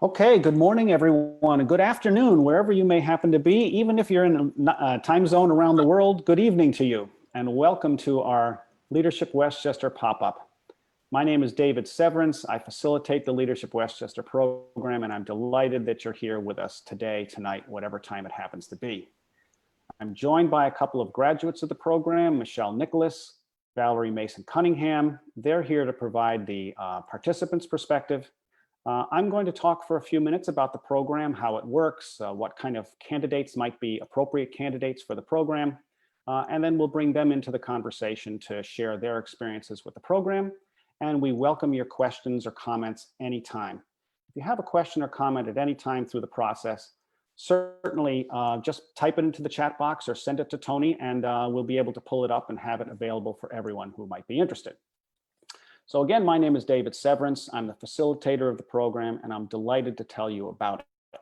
Okay, good morning, everyone, and good afternoon, wherever you may happen to be. Even if you're in a time zone around the world, good evening to you, and welcome to our Leadership Westchester pop-up. My name is David Severance. I facilitate the Leadership Westchester program, and I'm delighted that you're here with us today, tonight, whatever time it happens to be. I'm joined by a couple of graduates of the program, Michelle Nicholas, Valerie Mason-Cunningham. They're here to provide the participants' perspective. I'm going to talk for a few minutes about the program, how it works, what kind of candidates might be appropriate candidates for the program, and then we'll bring them into the conversation to share their experiences with the program. And we welcome your questions or comments anytime. If you have a question or comment at any time through the process, certainly just type it into the chat box or send it to Tony, and we'll be able to pull it up and have it available for everyone who might be interested. So again, my name is David Severance. I'm the facilitator of the program, and I'm delighted to tell you about it.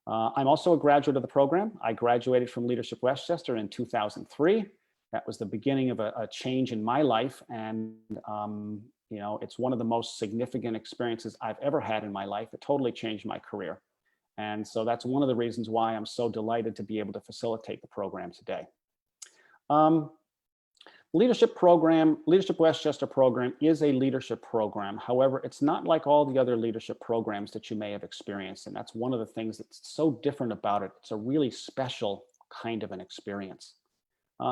I'm also a graduate of the program. I graduated from Leadership Westchester in 2003. That was the beginning of a change in my life, and it's one of the most significant experiences I've ever had in my life. It totally changed my career. And so that's one of the reasons why I'm so delighted to be able to facilitate the program today. Leadership Westchester program is a leadership program. However, it's not like all the other leadership programs that you may have experienced. And that's one of the things that's so different about it. It's a really special kind of an experience.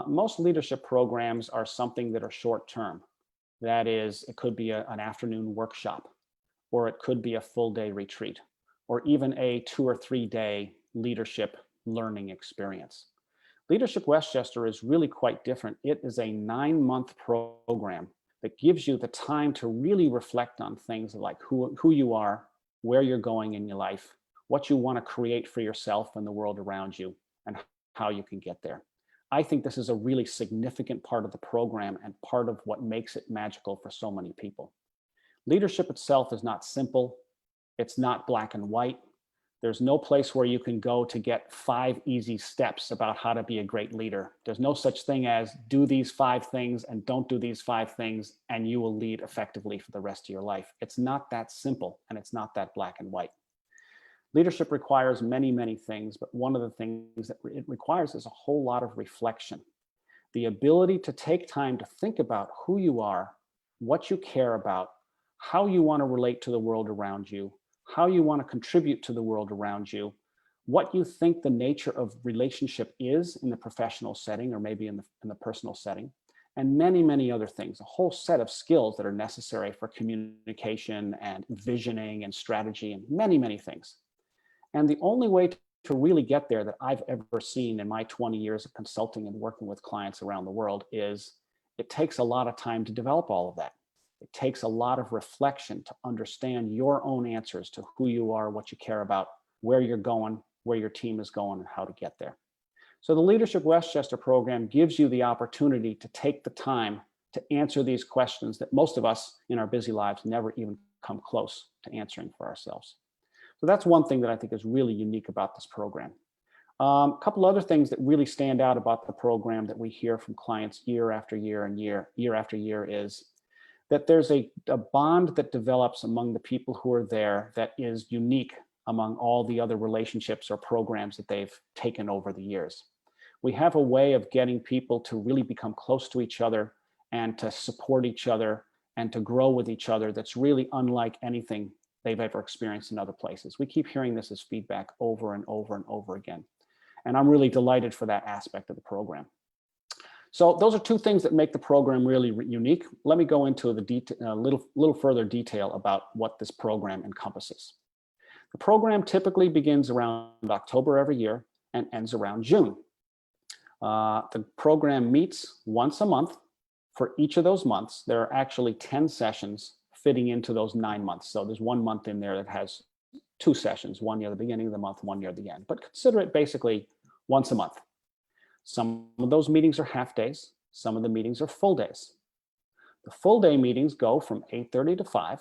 Most leadership programs are something that are short term. That is, it could be an afternoon workshop, or it could be a full day retreat, or even a 2 or 3 day leadership learning experience. Leadership Westchester is really quite different. It is a 9-month program that gives you the time to really reflect on things like who you are, where you're going in your life, what you want to create for yourself and the world around you, and how you can get there. I think this is a really significant part of the program and part of what makes it magical for so many people. Leadership itself is not simple. It's not black and white. There's no place where you can go to get 5 easy steps about how to be a great leader. There's no such thing as do these 5 things and don't do these 5 things and you will lead effectively for the rest of your life. It's not that simple, and it's not that black and white. Leadership requires many, many things, but one of the things that it requires is a whole lot of reflection. The ability to take time to think about who you are, what you care about, how you want to relate to the world around you, how you want to contribute to the world around you, what you think the nature of relationship is in the professional setting or maybe in the personal setting, and many, many other things, a whole set of skills that are necessary for communication and visioning and strategy and many, many things. And the only way to really get there that I've ever seen in my 20 years of consulting and working with clients around the world is it takes a lot of time to develop all of that. It takes a lot of reflection to understand your own answers to who you are, what you care about, where you're going, where your team is going, and how to get there. So the Leadership Westchester program gives you the opportunity to take the time to answer these questions that most of us in our busy lives never even come close to answering for ourselves. So that's one thing that I think is really unique about this program. A couple other things that really stand out about the program that we hear from clients year after year and year after year is that there's a bond that develops among the people who are there that is unique among all the other relationships or programs that they've taken over the years. We have a way of getting people to really become close to each other and to support each other and to grow with each other that's really unlike anything they've ever experienced in other places. We keep hearing this as feedback over and over and over again. And I'm really delighted for that aspect of the program. So those are 2 things that make the program really unique. Let me go into a little further detail about what this program encompasses. The program typically begins around October every year and ends around June. The program meets once a month. For each of those months, there are actually 10 sessions fitting into those 9 months. So there's 1 month in there that has 2 sessions, one near the beginning of the month, one near the end. But consider it basically once a month. Some of those meetings are half days. Some of the meetings are full days. The full day meetings go from 8:30 to 5,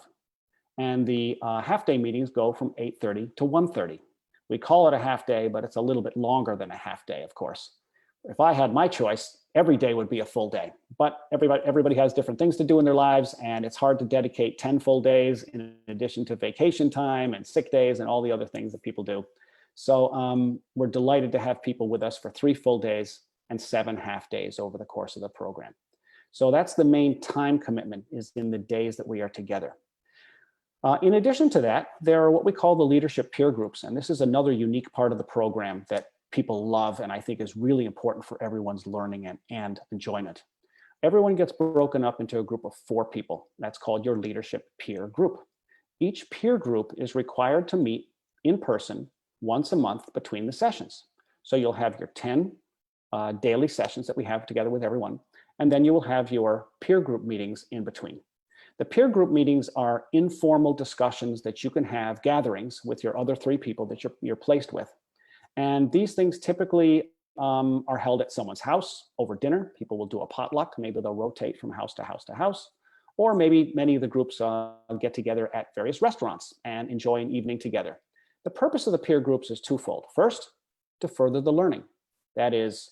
and the half day meetings go from 8:30 to 1:30. We call it a half day, but it's a little bit longer than a half day, of course. if I had my choice, every day would be a full day. But everybody has different things to do in their lives, and it's hard to dedicate 10 full days in addition to vacation time and sick days and all the other things that people do. So we're delighted to have people with us for 3 full days and 7 half days over the course of the program. So that's the main time commitment, is in the days that we are together. In addition to that, there are what we call the leadership peer groups. And this is another unique part of the program that people love and I think is really important for everyone's learning and enjoyment. Everyone gets broken up into a group of 4 people. That's called your leadership peer group. Each peer group is required to meet in person once a month between the sessions. So you'll have your 10 daily sessions that we have together with everyone, and then you will have your peer group meetings in between. The peer group meetings are informal discussions that you can have, gatherings with your other 3 people that you're placed with. And these things typically are held at someone's house over dinner. People will do a potluck. Maybe they'll rotate from house to house to house. Or maybe many of the groups get together at various restaurants and enjoy an evening together. The purpose of the peer groups is twofold. First, to further the learning. That is,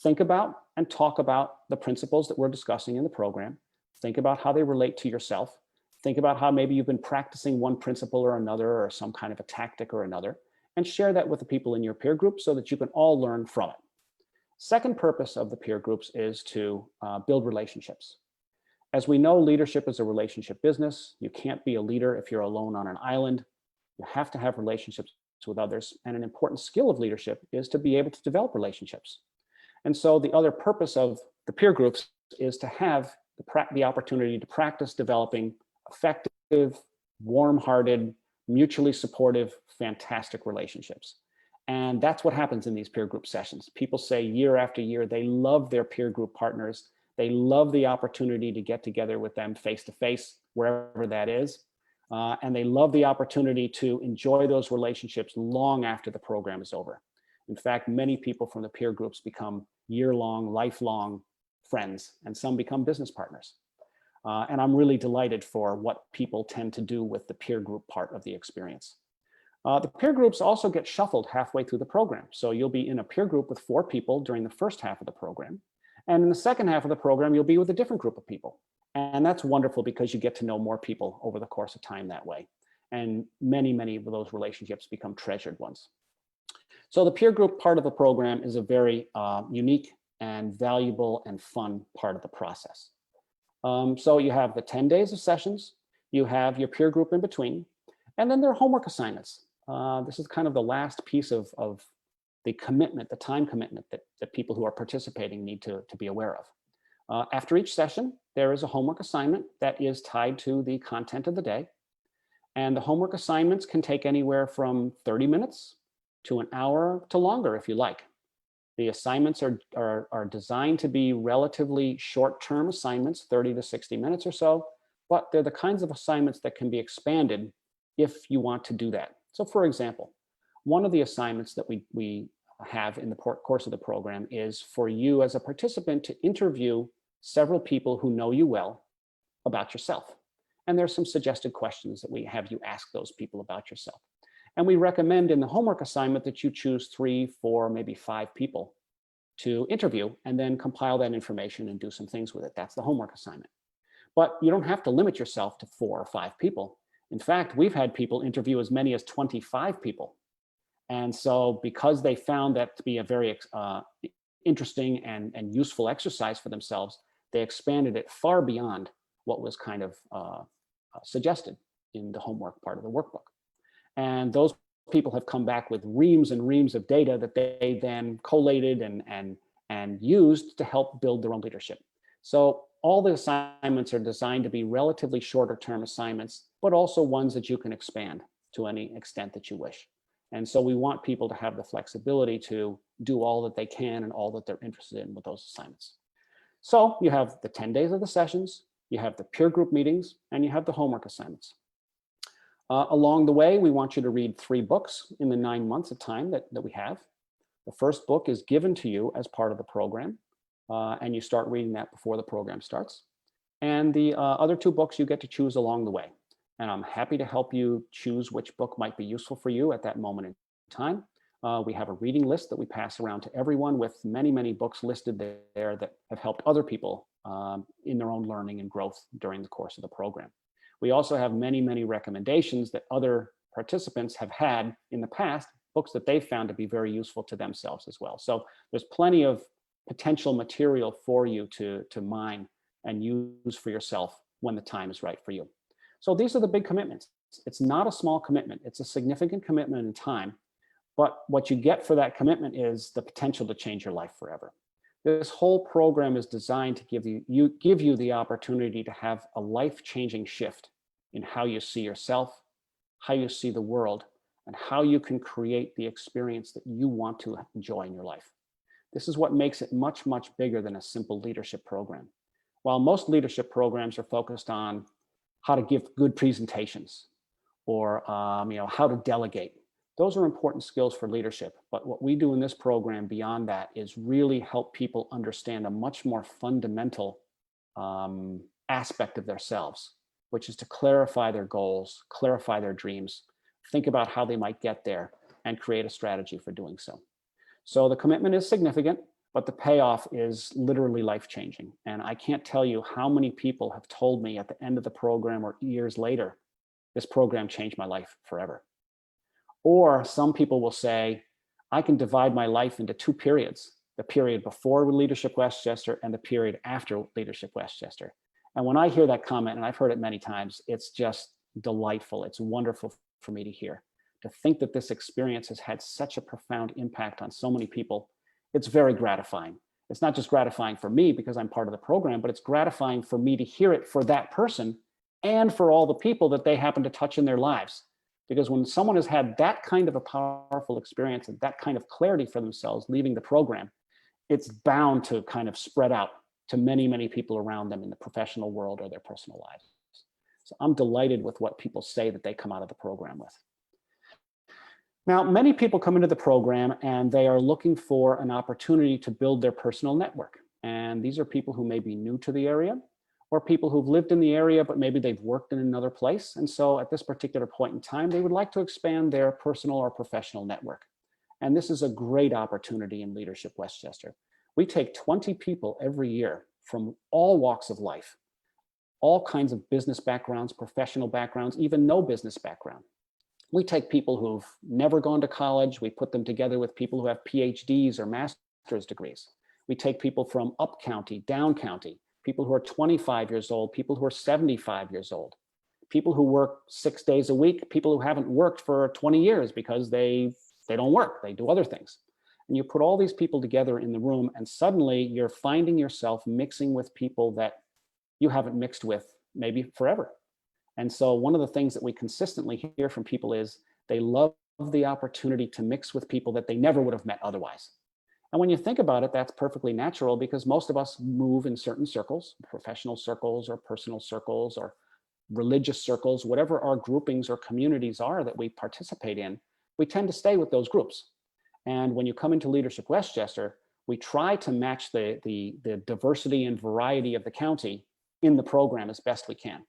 think about and talk about the principles that we're discussing in the program. Think about how they relate to yourself. Think about how maybe you've been practicing one principle or another, or some kind of a tactic or another, and share that with the people in your peer group so that you can all learn from it. Second purpose of the peer groups is to build relationships. As we know, leadership is a relationship business. You can't be a leader if you're alone on an island. You have to have relationships with others. And an important skill of leadership is to be able to develop relationships. And so the other purpose of the peer groups is to have the opportunity to practice developing effective, warm-hearted, mutually supportive, fantastic relationships. And that's what happens in these peer group sessions. People say year after year, they love their peer group partners. They love the opportunity to get together with them face-to-face, wherever that is. And they love the opportunity to enjoy those relationships long after the program is over. In fact, many people from the peer groups become year-long, lifelong friends, and some become business partners. And I'm really delighted for what people tend to do with the peer group part of the experience. The peer groups also get shuffled halfway through the program. So you'll be in a peer group with 4 people during the first half of the program. And in the second half of the program, you'll be with a different group of people. And that's wonderful because you get to know more people over the course of time that way. And many, many of those relationships become treasured ones. So the peer group part of the program is a very unique and valuable and fun part of the process. So you have the 10 days of sessions, you have your peer group in between, and then there are homework assignments. This is kind of the last piece of the commitment, the time commitment that people who are participating need to be aware of. After each session, there is a homework assignment that is tied to the content of the day. And the homework assignments can take anywhere from 30 minutes to an hour to longer if you like. The assignments are designed to be relatively short-term assignments, 30 to 60 minutes or so, but they're the kinds of assignments that can be expanded if you want to do that. So for example, one of the assignments that we have in the course of the program is for you as a participant to interview several people who know you well about yourself. And there's some suggested questions that we have you ask those people about yourself. And we recommend in the homework assignment that you choose 3, 4, maybe 5 people to interview and then compile that information and do some things with it. That's the homework assignment. But you don't have to limit yourself to 4 or 5 people. In fact, we've had people interview as many as 25 people. And so because they found that to be a very interesting and useful exercise for themselves, they expanded it far beyond what was kind of suggested in the homework part of the workbook. And those people have come back with reams and reams of data that they then collated and used to help build their own leadership. So all the assignments are designed to be relatively shorter term assignments, but also ones that you can expand to any extent that you wish. And so we want people to have the flexibility to do all that they can and all that they're interested in with those assignments. So you have the 10 days of the sessions, you have the peer group meetings, and you have the homework assignments. Along the way, we want you to read 3 books in the 9 months of time that we have. The first book is given to you as part of the program, and you start reading that before the program starts. And the other 2 books you get to choose along the way. And I'm happy to help you choose which book might be useful for you at that moment in time. We have a reading list that we pass around to everyone with many, many books listed there that have helped other people in their own learning and growth during the course of the program. We also have many, many recommendations that other participants have had in the past, books that they've found to be very useful to themselves as well. So there's plenty of potential material for you to mine and use for yourself when the time is right for you. So these are the big commitments. It's not a small commitment. It's a significant commitment in time. But what you get for that commitment is the potential to change your life forever. This whole program is designed to give you the opportunity to have a life-changing shift in how you see yourself, how you see the world, and how you can create the experience that you want to enjoy in your life. This is what makes it much, much bigger than a simple leadership program. While most leadership programs are focused on how to give good presentations or how to delegate, those are important skills for leadership. But what we do in this program beyond that is really help people understand a much more fundamental aspect of themselves, which is to clarify their goals, clarify their dreams, think about how they might get there, and create a strategy for doing so. So the commitment is significant, but the payoff is literally life-changing. And I can't tell you how many people have told me at the end of the program or years later, this program changed my life forever. Or some people will say, I can divide my life into two periods, the period before Leadership Westchester and the period after Leadership Westchester. And when I hear that comment, and I've heard it many times, it's just delightful. It's wonderful for me to hear. To think that this experience has had such a profound impact on so many people, it's very gratifying. It's not just gratifying for me because I'm part of the program, but it's gratifying for me to hear it for that person and for all the people that they happen to touch in their lives. Because when someone has had that kind of a powerful experience and that kind of clarity for themselves leaving the program, it's bound to kind of spread out to many, many people around them in the professional world or their personal lives. So I'm delighted with what people say that they come out of the program with. Now, many people come into the program and they are looking for an opportunity to build their personal network. And these are people who may be new to the area, or people who've lived in the area, but maybe they've worked in another place. And so at this particular point in time, they would like to expand their personal or professional network. And this is a great opportunity in Leadership Westchester. We take 20 people every year from all walks of life, all kinds of business backgrounds, professional backgrounds, even no business background. We take people who've never gone to college. We put them together with people who have PhDs or master's degrees. We take people from up county, down county, people who are 25 years old, people who are 75 years old, people who work 6 days a week, people who haven't worked for 20 years because they don't work, they do other things. And you put all these people together in the room and suddenly you're finding yourself mixing with people that you haven't mixed with maybe forever. And so one of the things that we consistently hear from people is they love the opportunity to mix with people that they never would have met otherwise. And when you think about it, that's perfectly natural because most of us move in certain circles, professional circles or personal circles or religious circles, whatever our groupings or communities are that we participate in, we tend to stay with those groups. And when you come into Leadership Westchester, we try to match the diversity and variety of the county in the program as best we can.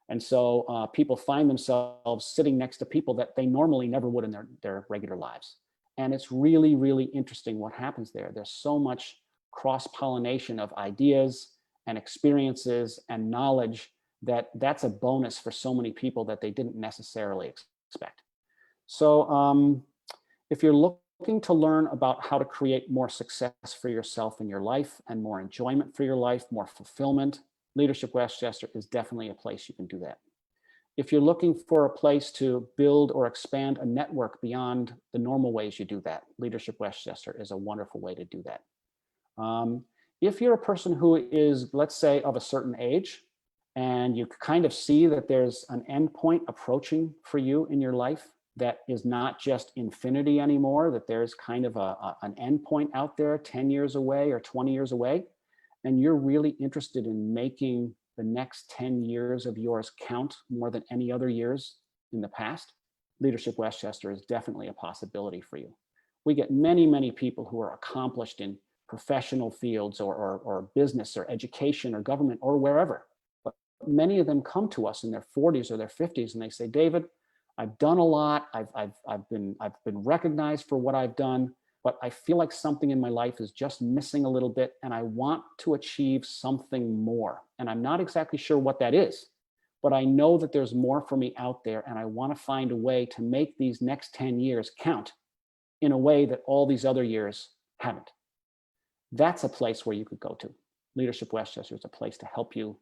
And so people find themselves sitting next to people that they normally never would in their regular lives. And it's really, really interesting what happens there. There's so much cross-pollination of ideas and experiences and knowledge that's a bonus for so many people that they didn't necessarily expect. So if you're looking to learn about how to create more success for yourself in your life and more enjoyment for your life, more fulfillment, Leadership Westchester is definitely a place you can do that. If you're looking for a place to build or expand a network beyond the normal ways you do that, Leadership Westchester is a wonderful way to do that. If you're a person who is, let's say, of a certain age, and you kind of see that there's an endpoint approaching for you in your life that is not just infinity anymore, that there's kind of an endpoint out there 10 years away or 20 years away, and you're really interested in making the next 10 years of yours count more than any other years in the past, Leadership Westchester is definitely a possibility for you. We get many, many people who are accomplished in professional fields or business or education or government or wherever. But many of them come to us in their 40s or their 50s and they say, David, I've done a lot. I've been recognized for what I've done, but I feel like something in my life is just missing a little bit, and I want to achieve something more. And I'm not exactly sure what that is, but I know that there's more for me out there, and I want to find a way to make these next 10 years count in a way that all these other years haven't. That's a place where you could go to. Leadership Westchester is a place to help you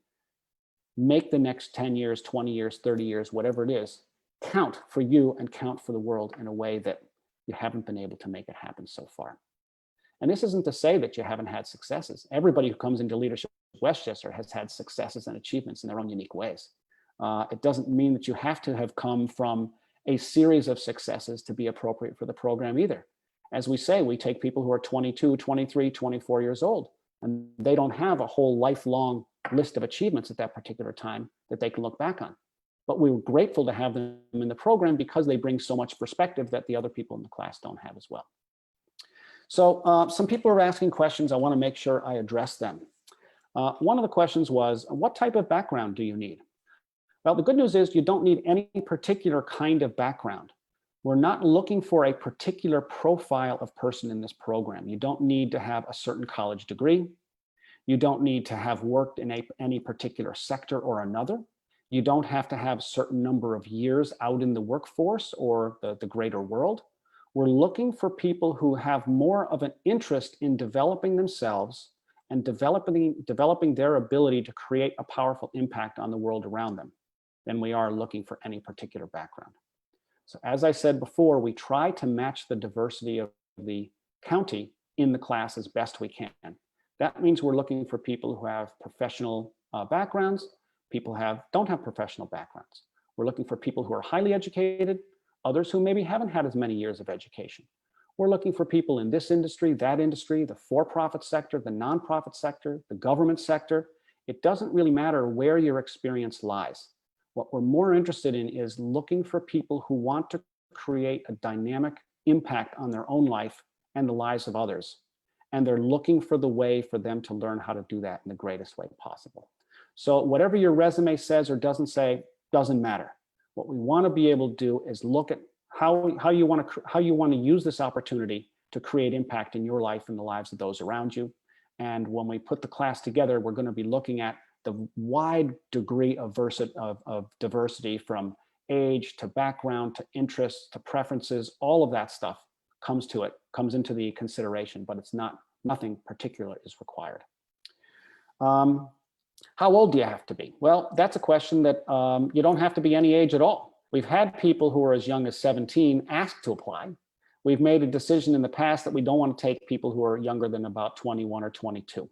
make the next 10 years, 20 years, 30 years, whatever it is, count for you and count for the world in a way that you haven't been able to make it happen so far. And this isn't to say that you haven't had successes. Everybody who comes into Leadership Westchester has had successes and achievements in their own unique ways. It doesn't mean that you have to have come from a series of successes to be appropriate for the program either. As we say, we take people who are 22, 23, 24 years old, and they don't have a whole lifelong list of achievements at that particular time that they can look back on. But we were grateful to have them in the program because they bring so much perspective that the other people in the class don't have as well. So some people are asking questions. I want to make sure I address them. One of the questions was, what type of background do you need? Well, the good news is you don't need any particular kind of background. We're not looking for a particular profile of person in this program. You don't need to have a certain college degree. You don't need to have worked in any particular sector or another. You don't have to have a certain number of years out in the workforce or the greater world. We're looking for people who have more of an interest in developing themselves and developing their ability to create a powerful impact on the world around them than we are looking for any particular background. So as I said before, we try to match the diversity of the county in the class as best we can. That means we're looking for people who have professional backgrounds, people don't have professional backgrounds. We're looking for people who are highly educated, others who maybe haven't had as many years of education. We're looking for people in this industry, that industry, the for-profit sector, the nonprofit sector, the government sector. It doesn't really matter where your experience lies. What we're more interested in is looking for people who want to create a dynamic impact on their own life and the lives of others. And they're looking for the way for them to learn how to do that in the greatest way possible. So whatever your resume says or doesn't say, doesn't matter. What we want to be able to do is look at how you want to use this opportunity to create impact in your life and the lives of those around you. And when we put the class together, we're going to be looking at the wide degree of diversity, from age to background to interests to preferences. All of that stuff comes into the consideration, but nothing particular is required. How old do you have to be? Well, that's a question that you don't have to be any age at all. We've had people who are as young as 17 ask to apply. We've made a decision in the past that we don't want to take people who are younger than about 21 or 22.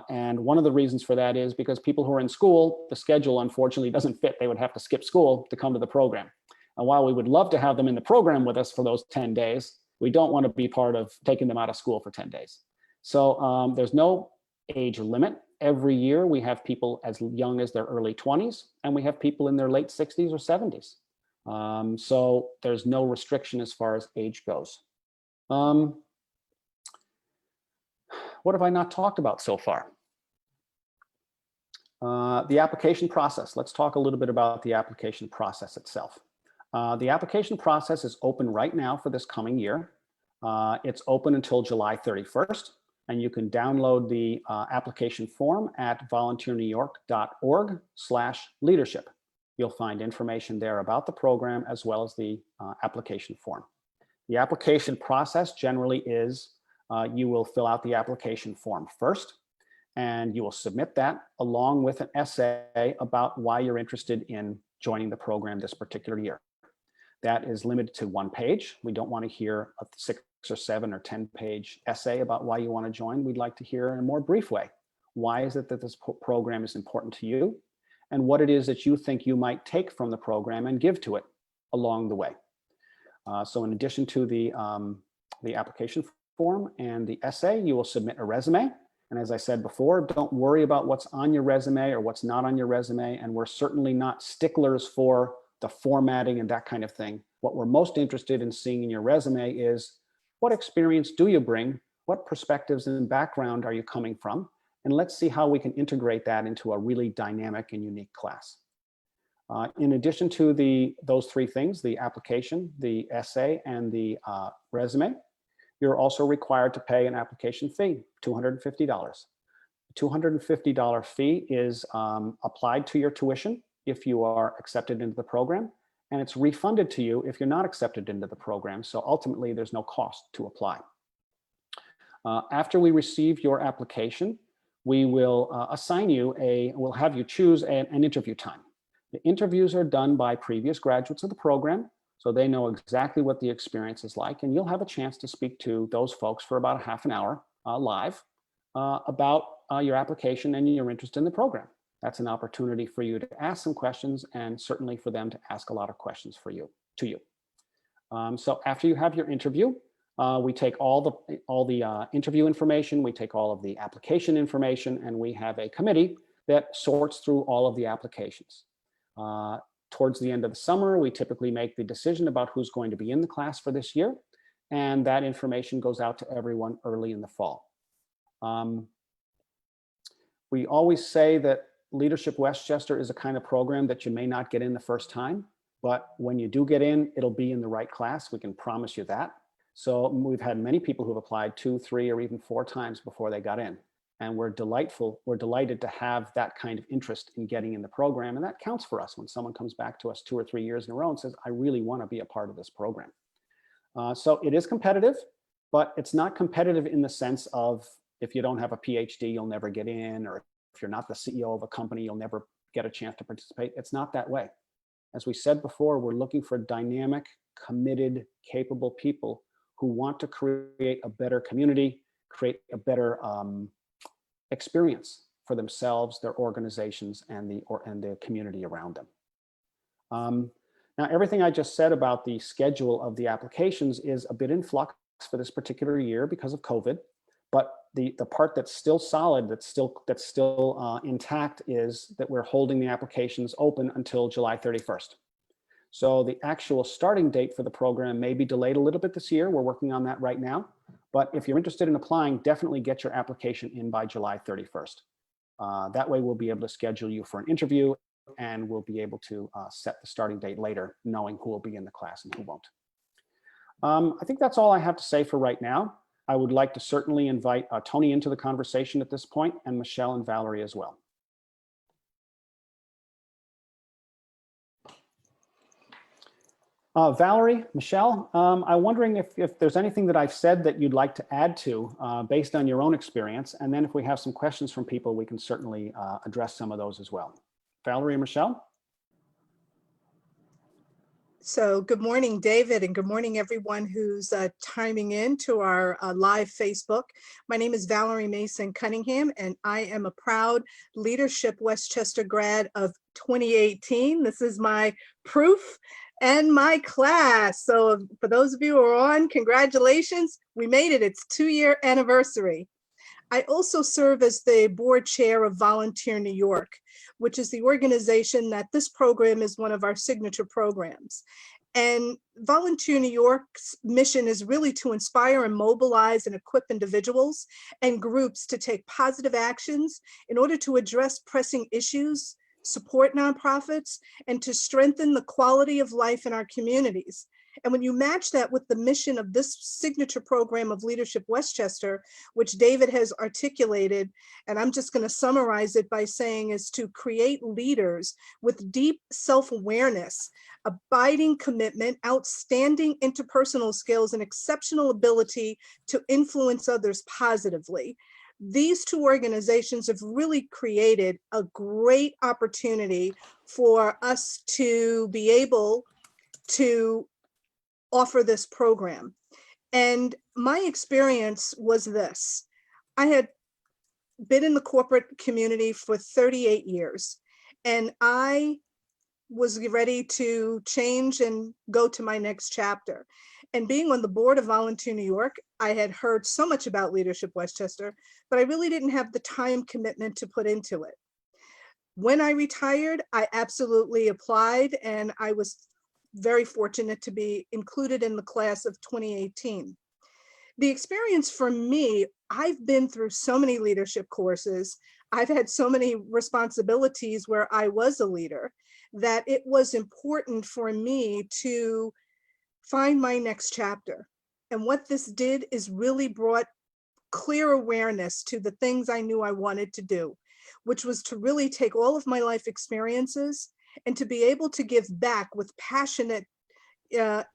And one of the reasons for that is because people who are in school, the schedule unfortunately doesn't fit. They would have to skip school to come to the program. And while we would love to have them in the program with us for those 10 days, we don't want to be part of taking them out of school for 10 days. So there's no age limit. Every year we have people as young as their early 20s, and we have people in their late 60s or 70s. So there's no restriction as far as age goes. What have I not talked about so far? The application process. Let's talk a little bit about the application process itself. The application process is open right now for this coming year. It's open until July 31st, and you can download the application form at volunteernewyork.org/leadership. You'll find information there about the program as well as the application form. The application process generally is you will fill out the application form first, and you will submit that along with an essay about why you're interested in joining the program this particular year. That is limited to 1 page. We don't want to hear a 6 or 7 or 10-page essay about why you want to join. We'd like to hear in a more brief way. Why is it that this program is important to you, and what it is that you think you might take from the program and give to it along the way. So in addition to the application form and the essay, you will submit a resume. And as I said before, don't worry about what's on your resume or what's not on your resume. And we're certainly not sticklers for the formatting and that kind of thing. What we're most interested in seeing in your resume is, what experience do you bring? What perspectives and background are you coming from? And let's see how we can integrate that into a really dynamic and unique class. In addition to those three things, the application, the essay, and the resume, you're also required to pay an application fee, $250. The $250 fee is applied to your tuition if you are accepted into the program, and it's refunded to you if you're not accepted into the program. So ultimately, there's no cost to apply. After we receive your application, we will assign you we'll have you choose an interview time. The interviews are done by previous graduates of the program, so they know exactly what the experience is like, and you'll have a chance to speak to those folks for about a half an hour live about your application and your interest in the program. That's an opportunity for you to ask some questions, and certainly for them to ask a lot of questions to you. So after you have your interview, we take all the interview information, we take all of the application information, and we have a committee that sorts through all of the applications. Towards the end of the summer, we typically make the decision about who's going to be in the class for this year, and that information goes out to everyone early in the fall. We always say that Leadership Westchester is a kind of program that you may not get in the first time, but when you do get in, it'll be in the right class. We can promise you that. So we've had many people who've applied 2, 3, or even 4 times before they got in. And we're delighted to have that kind of interest in getting in the program. And that counts for us when someone comes back to us 2 or 3 years in a row and says, I really want to be a part of this program. So it is competitive, but it's not competitive in the sense of if you don't have a PhD, you'll never get in, or if you're not the CEO of a company, you'll never get a chance to participate. It's not that way. As we said before, we're looking for dynamic, committed, capable people who want to create a better community, create a better experience for themselves, their organizations, and the community around them. Now, everything I just said about the schedule of the applications is a bit in flux for this particular year because of COVID, but the part that's still solid, that's still intact, is that we're holding the applications open until July 31st. So the actual starting date for the program may be delayed a little bit this year. We're working on that right now. But if you're interested in applying, definitely get your application in by July 31st. That way we'll be able to schedule you for an interview, and we'll be able to set the starting date later, knowing who will be in the class and who won't. I think that's all I have to say for right now. I would like to certainly invite Tony into the conversation at this point, and Michelle and Valerie as well. Valerie, Michelle, I'm wondering if there's anything that I've said that you'd like to add to based on your own experience. And then if we have some questions from people, we can certainly address some of those as well. Valerie and Michelle? So good morning, David, and good morning, everyone who's chiming in to our live Facebook. My name is Valerie Mason-Cunningham, and I am a proud Leadership Westchester grad of 2018. This is my proof and my class. So for those of you who are on, congratulations. We made it. It's 2-year anniversary. I also serve as the board chair of Volunteer New York, which is the organization that this program is one of our signature programs. And Volunteer New York's mission is really to inspire and mobilize and equip individuals and groups to take positive actions in order to address pressing issues, support nonprofits, and to strengthen the quality of life in our communities. And when you match that with the mission of this signature program of Leadership Westchester, which David has articulated, and I'm just going to summarize it by saying is to create leaders with deep self-awareness, abiding commitment, outstanding interpersonal skills, and exceptional ability to influence others positively. These two organizations have really created a great opportunity for us to be able to offer this program. And my experience was this. I had been in the corporate community for 38 years, and I was ready to change and go to my next chapter. And being on the board of Volunteer New York, I had heard so much about Leadership Westchester, but I really didn't have the time commitment to put into it. When I retired, I absolutely applied, and I was very fortunate to be included in the class of 2018. The experience for me, I've been through so many leadership courses. I've had so many responsibilities where I was a leader. that it was important for me to find my next chapter. And what this did is really brought clear awareness to the things I knew I wanted to do, which was to really take all of my life experiences and to be able to give back with passionate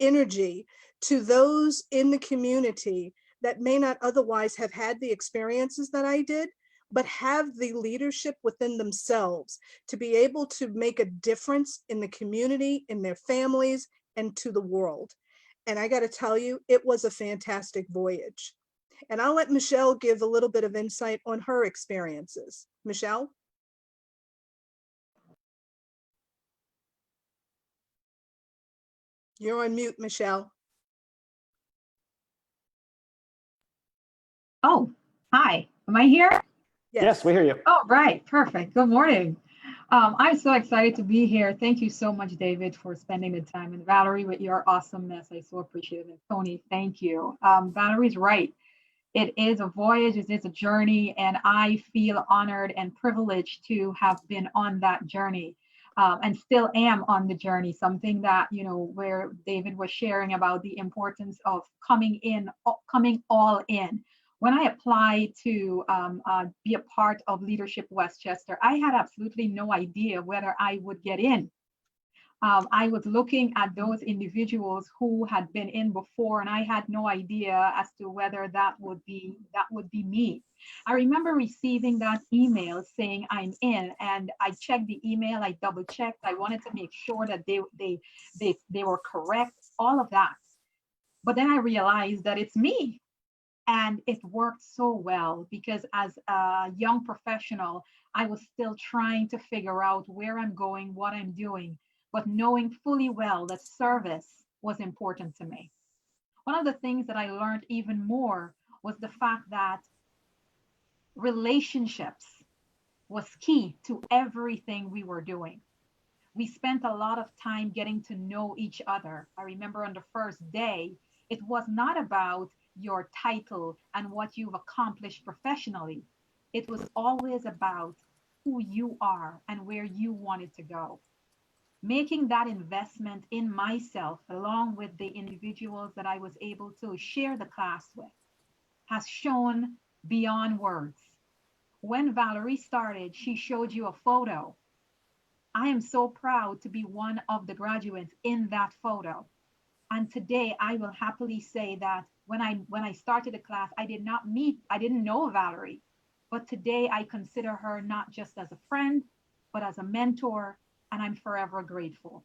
energy to those in the community that may not otherwise have had the experiences that I did, but have the leadership within themselves to be able to make a difference in the community, in their families, and to the world. And I got to tell you, it was a fantastic voyage. And I'll let Michelle give a little bit of insight on her experiences. Michelle? You're on mute, Michelle. Oh, hi. Am I here? Yes, we hear you. Oh, right. Perfect. Good morning. I'm so excited to be here. Thank you so much, David, for spending the time. And Valerie, with your awesomeness, I so appreciate it. Tony, thank you. Valerie's right. It is a voyage, it is a journey, and I feel honored and privileged to have been on that journey. And still am on the journey, something that, where David was sharing about the importance of coming all in. When I applied to be a part of Leadership Westchester, I had absolutely no idea whether I would get in. I was looking at those individuals who had been in before, and I had no idea as to whether that would be me. I remember receiving that email saying I'm in, and I checked the email, I double checked, I wanted to make sure that they were correct, all of that. But then I realized that it's me. And it worked so well because as a young professional, I was still trying to figure out where I'm going, what I'm doing, but knowing fully well that service was important to me. One of the things that I learned even more was the fact that relationships was key to everything we were doing. We spent a lot of time getting to know each other. I remember on the first day, it was not about your title and what you've accomplished professionally. It was always about who you are and where you wanted to go. Making that investment in myself, along with the individuals that I was able to share the class with, has shown beyond words. When Valerie started, she showed you a photo. I am so proud to be one of the graduates in that photo. And today I will happily say that when I started the class, I didn't know Valerie, but today I consider her not just as a friend, but as a mentor, and I'm forever grateful.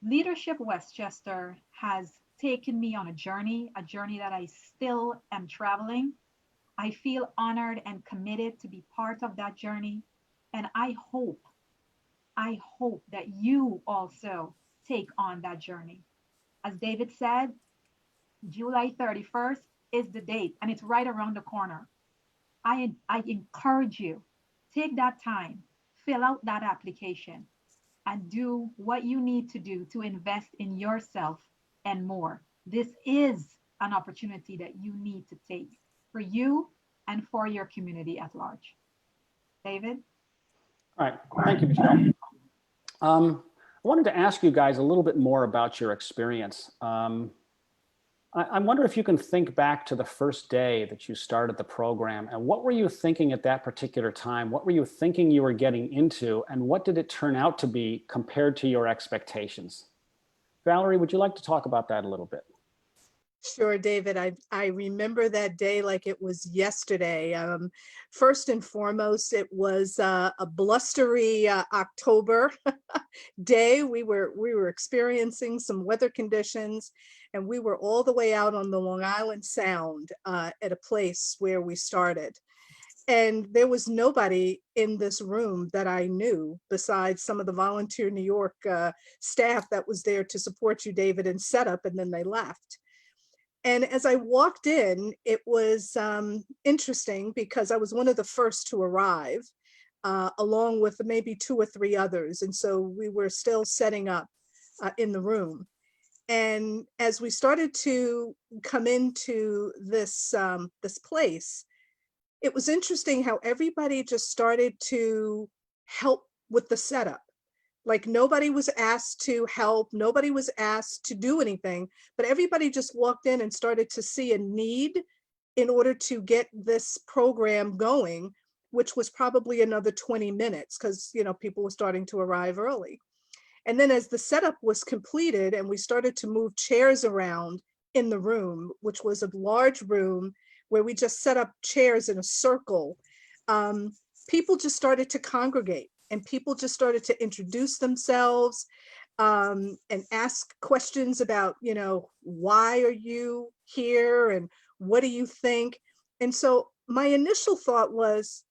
Leadership Westchester has taken me on a journey that I still am traveling. I feel honored and committed to be part of that journey, and I hope that you also take on that journey. As David said, July 31st is the date, and it's right around the corner. I encourage you, take that time, fill out that application, and do what you need to do to invest in yourself and more. This is an opportunity that you need to take for you and for your community at large. David? All right, thank you, Michelle. I wanted to ask you guys a little bit more about your experience. I wonder if you can think back to the first day that you started the program, and what were you thinking at that particular time? What were you thinking you were getting into, and what did it turn out to be compared to your expectations? Valerie, would you like to talk about that a little bit? Sure, David. I remember that day like it was yesterday. First and foremost, it was a blustery October day. We were experiencing some weather conditions, and we were all the way out on the Long Island Sound at a place where we started. And there was nobody in this room that I knew besides some of the Volunteer New York staff that was there to support you, David, and set up, and then they left. And as I walked in, it was interesting because I was one of the first to arrive, along with maybe 2 or 3 others. And so we were still setting up in the room. And as we started to come into this place, it was interesting how everybody just started to help with the setup. Like nobody was asked to help, nobody was asked to do anything, but everybody just walked in and started to see a need in order to get this program going, which was probably another 20 minutes because, you know, people were starting to arrive early. And then as the setup was completed and we started to move chairs around in the room, which was a large room where we just set up chairs in a circle, people just started to congregate and people just started to introduce themselves and ask questions about, you know, why are you here and what do you think? And so my initial thought was,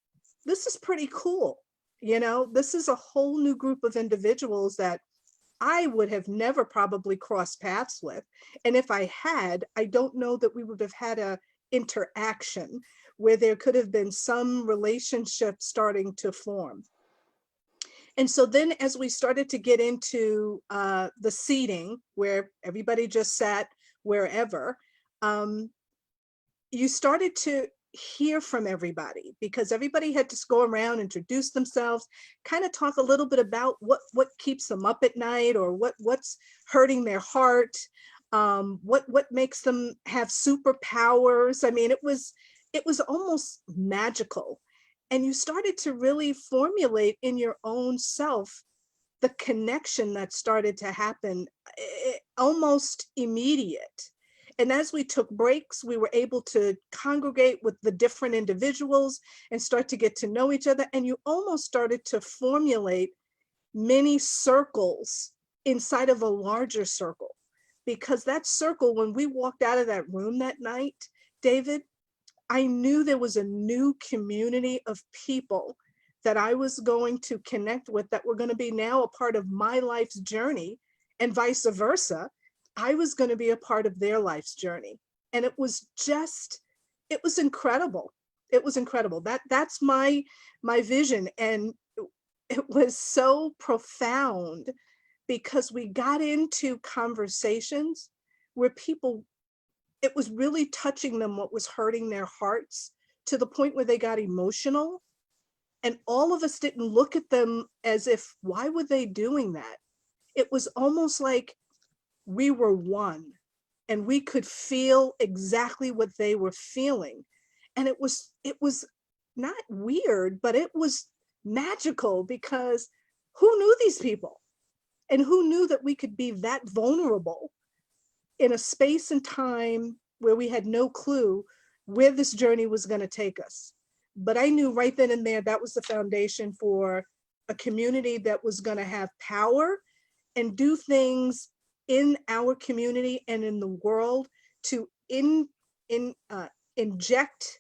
this is pretty cool. You know, this is a whole new group of individuals that I would have never probably crossed paths with. And if I had, I don't know that we would have had a interaction where there could have been some relationship starting to form. And so then as we started to get into the seating where everybody just sat wherever, you started to hear from everybody because everybody had to go around, introduce themselves, kind of talk a little bit about what keeps them up at night or what's hurting their heart, what makes them have superpowers. I mean, it was almost magical. And you started to really formulate in your own self the connection that started to happen almost immediate. And as we took breaks, we were able to congregate with the different individuals and start to get to know each other. And you almost started to formulate many circles inside of a larger circle. Because that circle, when we walked out of that room that night, David, I knew there was a new community of people that I was going to connect with that were going to be now a part of my life's journey, and vice versa. I was going to be a part of their life's journey. And it was incredible. It was incredible. That's my vision. And it was so profound because we got into conversations where people, it was really touching them, what was hurting their hearts, to the point where they got emotional. And all of us didn't look at them as if, why were they doing that? It was almost like we were one and we could feel exactly what they were feeling. And it was not weird, but it was magical because who knew these people? And who knew that we could be that vulnerable in a space and time where we had no clue where this journey was going to take us. But I knew right then and there that was the foundation for a community that was going to have power and do things in our community and in the world to inject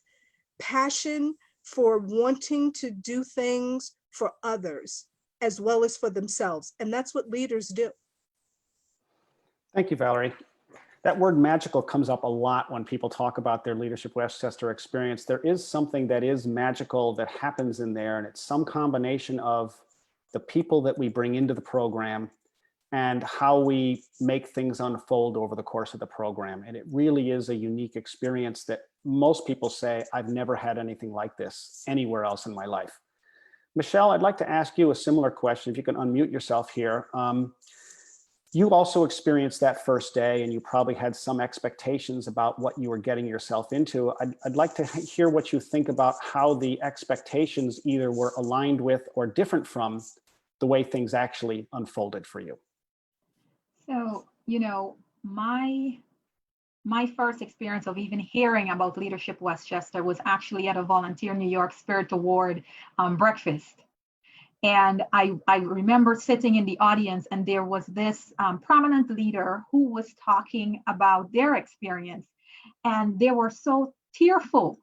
passion for wanting to do things for others as well as for themselves. And that's what leaders do. Thank you, Valerie. That word magical comes up a lot when people talk about their Leadership Westchester experience. There is something that is magical that happens in there, and it's some combination of the people that we bring into the program and how we make things unfold over the course of the program. And it really is a unique experience that most people say, I've never had anything like this anywhere else in my life. Michelle, I'd like to ask you a similar question, if you can unmute yourself here. You also experienced that first day, and you probably had some expectations about what you were getting yourself into. I'd like to hear what you think about how the expectations either were aligned with or different from the way things actually unfolded for you. So, you know, my first experience of even hearing about Leadership Westchester was actually at a Volunteer New York Spirit Award breakfast. And I remember sitting in the audience, and there was this prominent leader who was talking about their experience, and they were so tearful.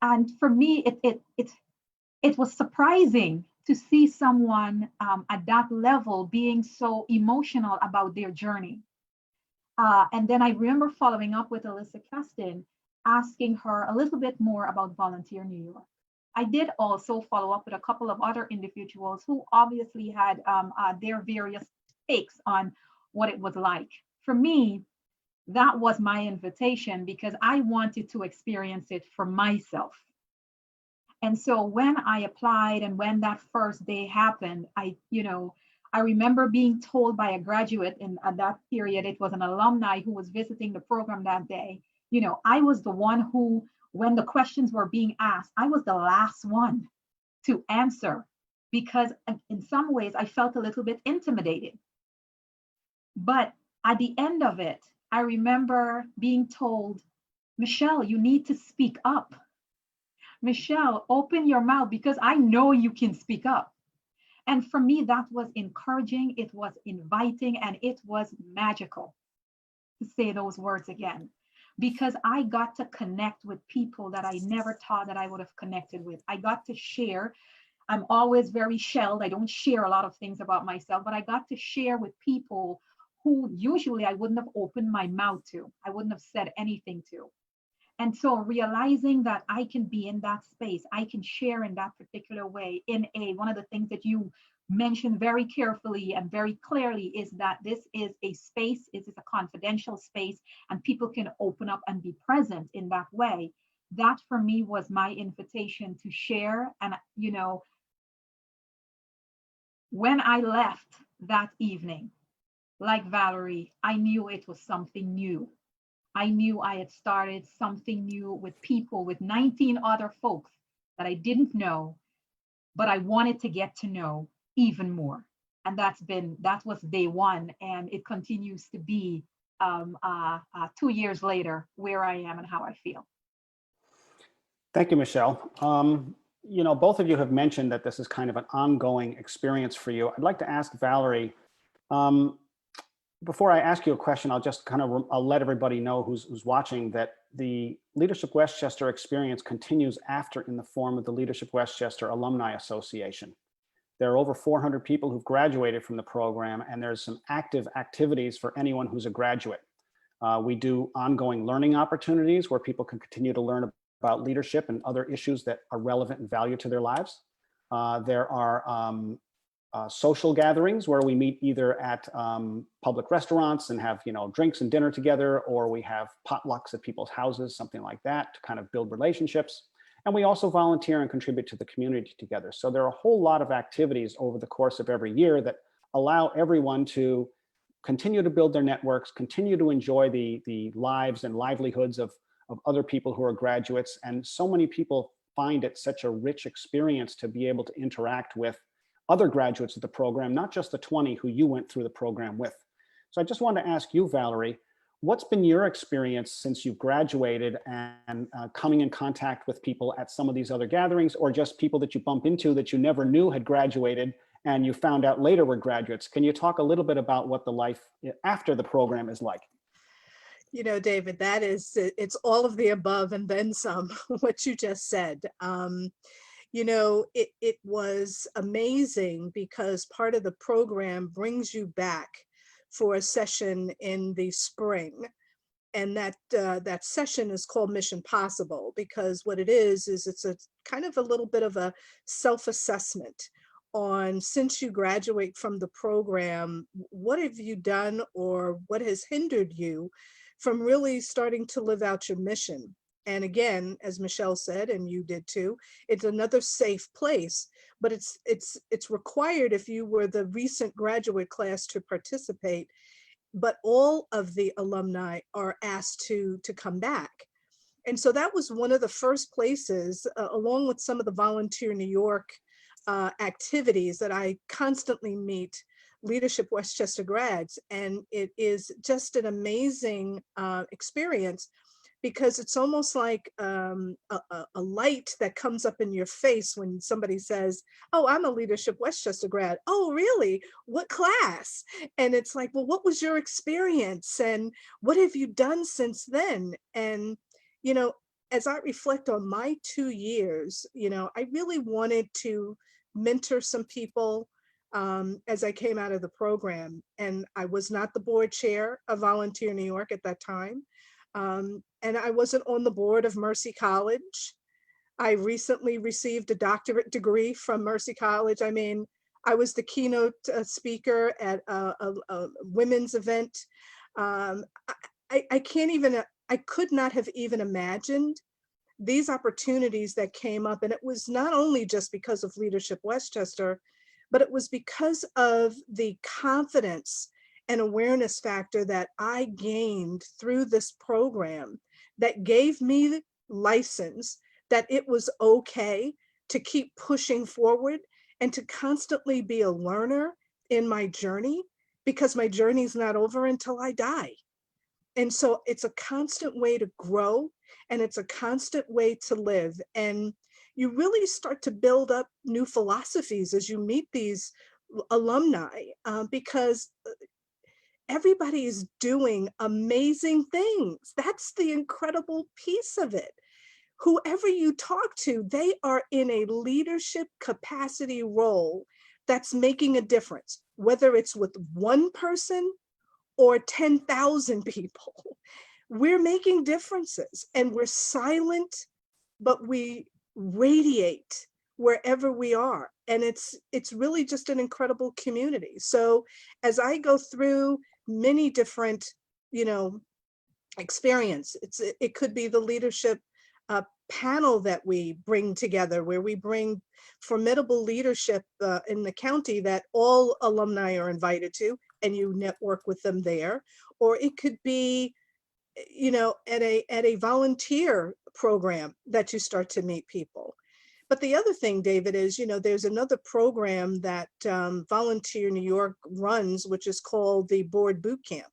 And for me, it was surprising to see someone at that level being so emotional about their journey. And then I remember following up with Alyssa Caston, asking her a little bit more about Volunteer New York. I did also follow up with a couple of other individuals who obviously had their various takes on what it was like. For me, that was my invitation because I wanted to experience it for myself. And so when I applied and when that first day happened, I remember being told by a graduate at that period, it was an alumni who was visiting the program that day. I was the one who, when the questions were being asked, I was the last one to answer because in some ways I felt a little bit intimidated. But at the end of it, I remember being told, Michelle, you need to speak up. Michelle, open your mouth because I know you can speak up. And for me, that was encouraging, it was inviting, and it was magical to say those words again, because I got to connect with people that I never thought that I would have connected with. I got to share. I'm always very shelled. I don't share a lot of things about myself, but I got to share with people who usually I wouldn't have opened my mouth to. I wouldn't have said anything to. And so realizing that I can be in that space, I can share in that particular way one of the things that you mentioned very carefully and very clearly is that this is a space, it is a confidential space, and people can open up and be present in that way. That for me was my invitation to share. And, when I left that evening, like Valerie, I knew it was something new. I knew I had started something new with people, with 19 other folks that I didn't know, but I wanted to get to know even more. And that was day one. And it continues to be 2 years later, where I am and how I feel. Thank you, Michelle. Both of you have mentioned that this is kind of an ongoing experience for you. I'd like to ask Valerie, before I ask you a question, I'll just I'll let everybody know who's watching that the Leadership Westchester experience continues after in the form of the Leadership Westchester Alumni Association. There are over 400 people who've graduated from the program, and there's some active activities for anyone who's a graduate. We do ongoing learning opportunities where people can continue to learn about leadership and other issues that are relevant and value to their lives. There are social gatherings where we meet either at public restaurants and have drinks and dinner together, or we have potlucks at people's houses, something like that, to kind of build relationships. And we also volunteer and contribute to the community together. So there are a whole lot of activities over the course of every year that allow everyone to continue to build their networks, continue to enjoy the lives and livelihoods of other people who are graduates. And so many people find it such a rich experience to be able to interact with other graduates of the program, not just the 20 who you went through the program with. So I just want to ask you, Valerie, what's been your experience since you've graduated and coming in contact with people at some of these other gatherings, or just people that you bump into that you never knew had graduated and you found out later were graduates? Can you talk a little bit about what the life after the program is like? David, it's all of the above and then some, what you just said. It was amazing because part of the program brings you back for a session in the spring. And that session is called Mission Possible, because what it is it's a kind of a little bit of a self-assessment on, since you graduate from the program, what have you done or what has hindered you from really starting to live out your mission. And again, as Michelle said, and you did too, it's another safe place, but it's required if you were the recent graduate class to participate, but all of the alumni are asked to come back. And so that was one of the first places, along with some of the Volunteer New York activities, that I constantly meet Leadership Westchester grads. And it is just an amazing experience, because it's almost like a light that comes up in your face when somebody says, oh, I'm a Leadership Westchester grad. Oh, really? What class? And it's like, well, what was your experience? And what have you done since then? And, as I reflect on my 2 years, I really wanted to mentor some people as I came out of the program. And I was not the board chair of Volunteer New York at that time. And I wasn't on the board of Mercy College. I recently received a doctorate degree from Mercy College. I mean, I was the keynote speaker at a women's event. I could not have even imagined these opportunities that came up. And it was not only just because of Leadership Westchester, but it was because of the confidence and awareness factor that I gained through this program that gave me the license that it was okay to keep pushing forward and to constantly be a learner in my journey, because my journey is not over until I die. And so it's a constant way to grow, and it's a constant way to live. And you really start to build up new philosophies as you meet these alumni, because everybody is doing amazing things. That's the incredible piece of it. Whoever you talk to, they are in a leadership capacity role that's making a difference, whether it's with one person or 10,000 people. We're making differences, and we're silent, but we radiate wherever we are. And it's really just an incredible community. So as I go through many different, experience, it could be the leadership panel that we bring together, where we bring formidable leadership in the county that all alumni are invited to, and you network with them there. Or it could be, at a volunteer program that you start to meet people. But the other thing, David, is, there's another program that Volunteer New York runs, which is called the Board Boot Camp.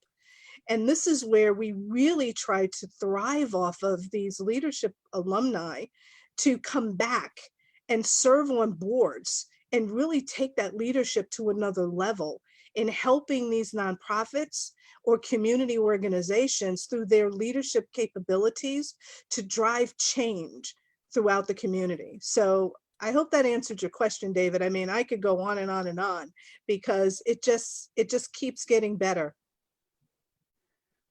And this is where we really try to thrive off of these leadership alumni to come back and serve on boards and really take that leadership to another level in helping these nonprofits or community organizations through their leadership capabilities to drive change throughout the community. So I hope that answered your question, David. I mean, I could go on and on and on, because it just keeps getting better.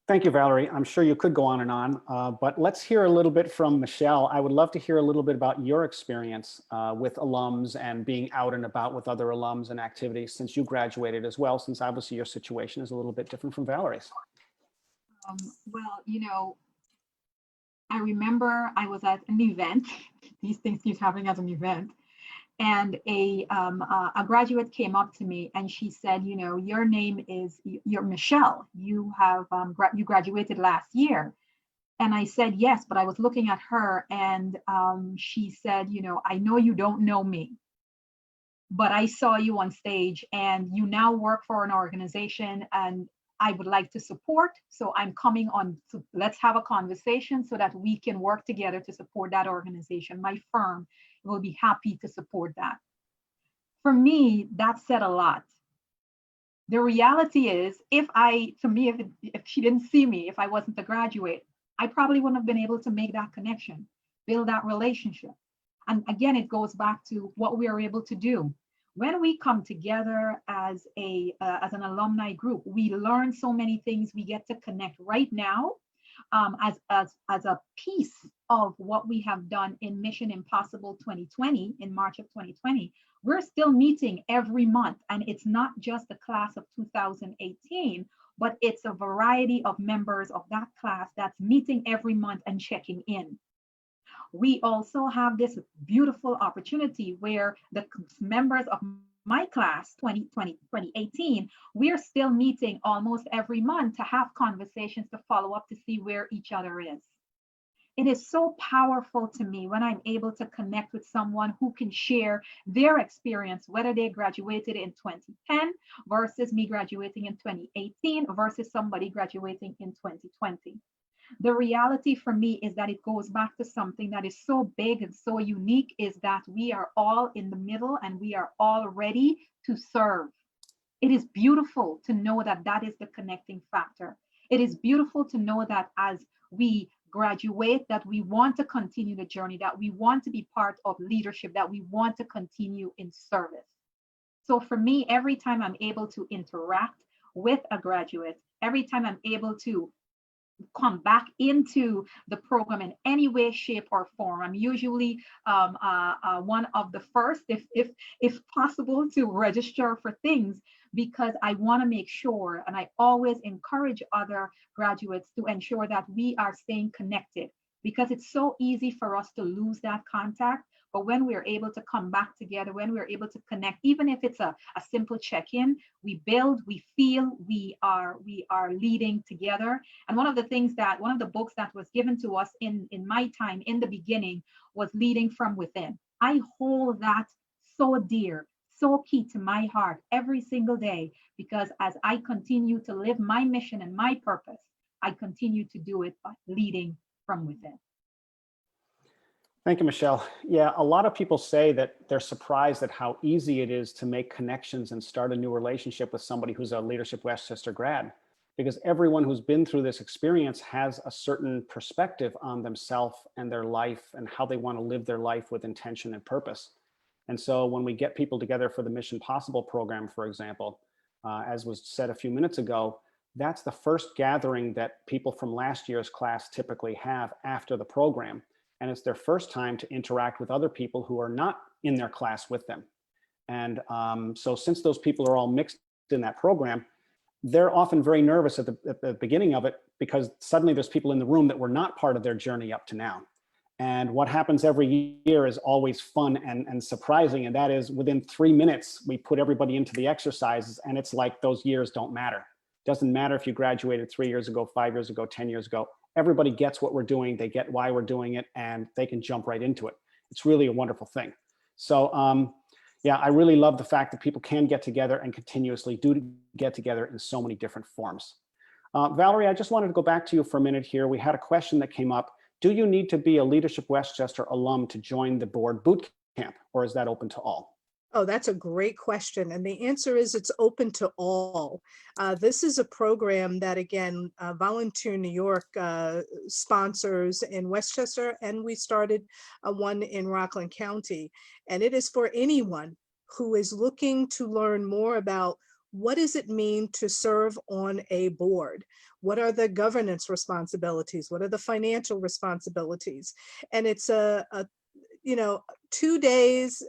Thank you, Valerie. I'm sure you could go on and on, but let's hear a little bit from Michelle. I would love to hear a little bit about your experience with alums and being out and about with other alums and activities since you graduated as well, since obviously your situation is a little bit different from Valerie's. Well, I remember I was at an event. These things keep happening at an event. And a graduate came up to me and she said, your name is, you're Michelle. You have you graduated last year. And I said, yes, but I was looking at her and she said, I know you don't know me, but I saw you on stage and you now work for an organization and I would like to support. So I'm coming on, so let's have a conversation so that we can work together to support that organization. My firm will be happy to support that. For me, that said a lot. The reality is, if she didn't see me, if I wasn't a graduate, I probably wouldn't have been able to make that connection, build that relationship. And again, it goes back to what we are able to do. When we come together as an alumni group, we learn so many things. We get to connect right now as a piece of what we have done in Mission Impossible 2020, in March of 2020. We're still meeting every month, and it's not just the class of 2018, but it's a variety of members of that class that's meeting every month and checking in. We also have this beautiful opportunity where the members of my class 2018, we're still meeting almost every month to have conversations, to follow up, to see where each other is. It is so powerful to me when I'm able to connect with someone who can share their experience, whether they graduated in 2010 versus me graduating in 2018 versus somebody graduating in 2020. The reality for me is that it goes back to something that is so big and so unique, is that we are all in the middle and we are all ready to serve. It is beautiful to know that that is the connecting factor. It is beautiful to know that as we graduate, that we want to continue the journey, that we want to be part of leadership, that we want to continue in service. So for me, every time I'm able to interact with a graduate, every time I'm able to come back into the program in any way, shape, or form, I'm usually one of the first, if possible, to register for things, because I want to make sure, and I always encourage other graduates to ensure that we are staying connected, because it's so easy for us to lose that contact But when we're able to come back together, when we're able to connect, even if it's a simple check-in, we build, we feel, we are leading together. And one of the books that was given to us in my time in the beginning was Leading from Within. I hold that so dear, so key to my heart every single day, because as I continue to live my mission and my purpose, I continue to do it by leading from within. Thank you, Michelle. Yeah, a lot of people say that they're surprised at how easy it is to make connections and start a new relationship with somebody who's a Leadership Westchester grad, because everyone who's been through this experience has a certain perspective on themselves and their life and how they want to live their life with intention and purpose. And so when we get people together for the Mission Possible program, for example, as was said a few minutes ago, that's the first gathering that people from last year's class typically have after the program. And it's their first time to interact with other people who are not in their class with them. And so since those people are all mixed in that program, they're often very nervous at the beginning of it, because suddenly there's people in the room that were not part of their journey up to now. And what happens every year is always fun and surprising. And that is, within 3 minutes, we put everybody into the exercises, and it's like those years don't matter. Doesn't matter if you graduated 3 years ago, 5 years ago, 10 years ago. Everybody gets what we're doing. They get why we're doing it, and they can jump right into it. It's really a wonderful thing. So yeah, I really love the fact that people can get together and continuously do get together in so many different forms. Valerie, I just wanted to go back to you for a minute here. We had a question that came up. Do you need to be a Leadership Westchester alum to join the board boot camp, or is that open to all? Oh, that's a great question. And the answer is it's open to all. This is a program that, again, Volunteer New York sponsors in Westchester, and we started one in Rockland County. And it is for anyone who is looking to learn more about what does it mean to serve on a board? What are the governance responsibilities? What are the financial responsibilities? And it's a 2 days,